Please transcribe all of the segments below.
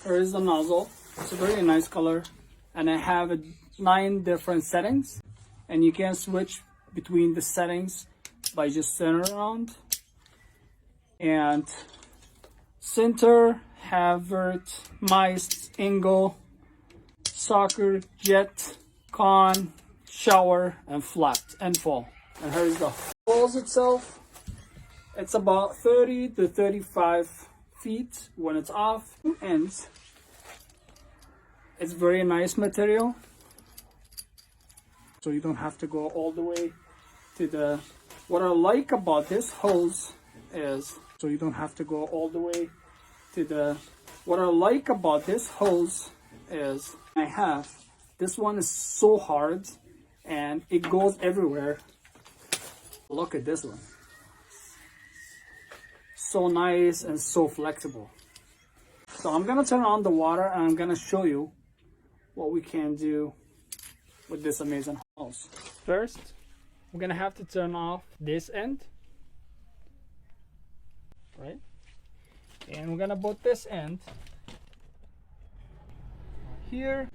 Here is the nozzle. It's a very nice color, and I have 9 different settings, and you can switch between the settings by just turning around. And center, have vert, mice, angle, soccer, jet, con, shower, and flat and fall. And here's the hose itself. It's about 30 to 35 feet when it's off. Ends. It's very nice material, so you don't have to go all the way to the. What I like about this hose is, so you don't have to go all the way to the. What I like about this hose is, this one is so hard and it goes everywhere. Look at this one. So nice and so flexible. So I'm gonna turn on the water and I'm gonna show you what we can do with this amazing hose. First, we're gonna have to turn off this end, right? And we're gonna put this end here.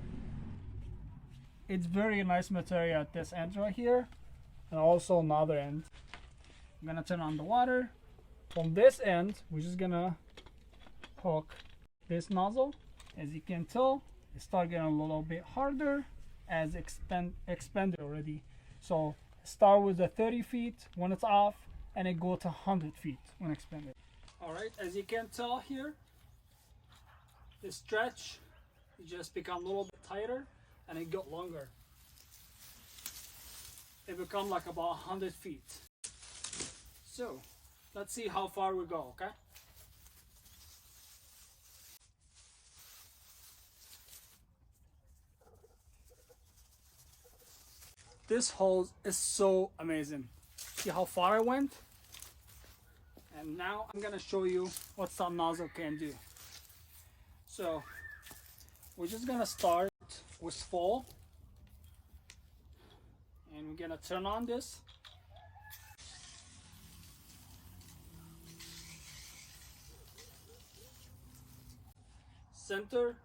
It's very nice material at this end right here, and also another end. I'm gonna turn on the water. From this end, we're just gonna hook this nozzle. As you can tell, it starts getting a little bit harder as expanded already. So start with the 30 feet when it's off, and it go to 100 feet when expanded. All right, as you can tell here, the stretch, it just become a little bit tighter and it got longer. It become like about 100 feet. So let's see how far we go, okay? This hose is so amazing. See how far I went? And now I'm gonna show you what some nozzle can do. So we're just gonna start with full, and we're gonna turn on this. Center.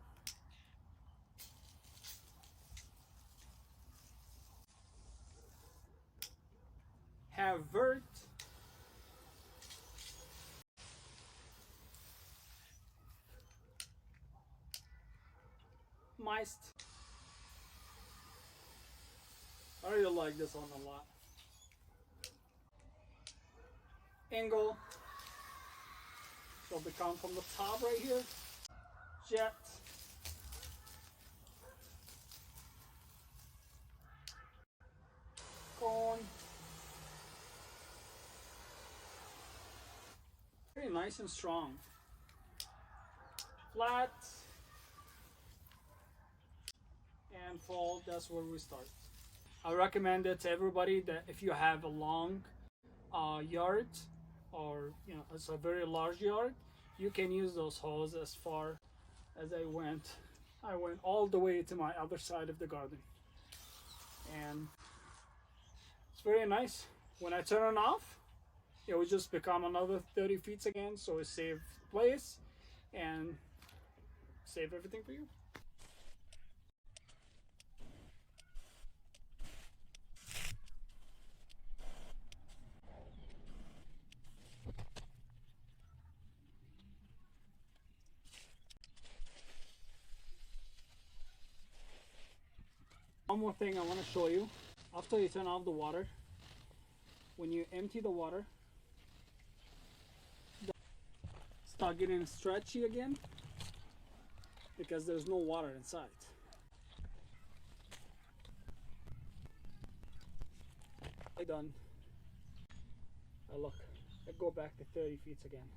Have vert. Miced. I really like this one a lot. Angle. So they come from the top right here. Jet. Cone. Very nice and strong. Flat. And fall, that's where we start. I recommend it to everybody that if you have a long yard, or it's a very large yard, you can use those hoses as far as I went all the way to my other side of the garden, and it's very nice. When I turn it off, it will just become another 30 feet again, so it saves place and save everything for you. One more thing I want to show you. After you turn off the water, when you empty the water, start getting stretchy again because there's no water inside. I done. Look, I go back to 30 feet again.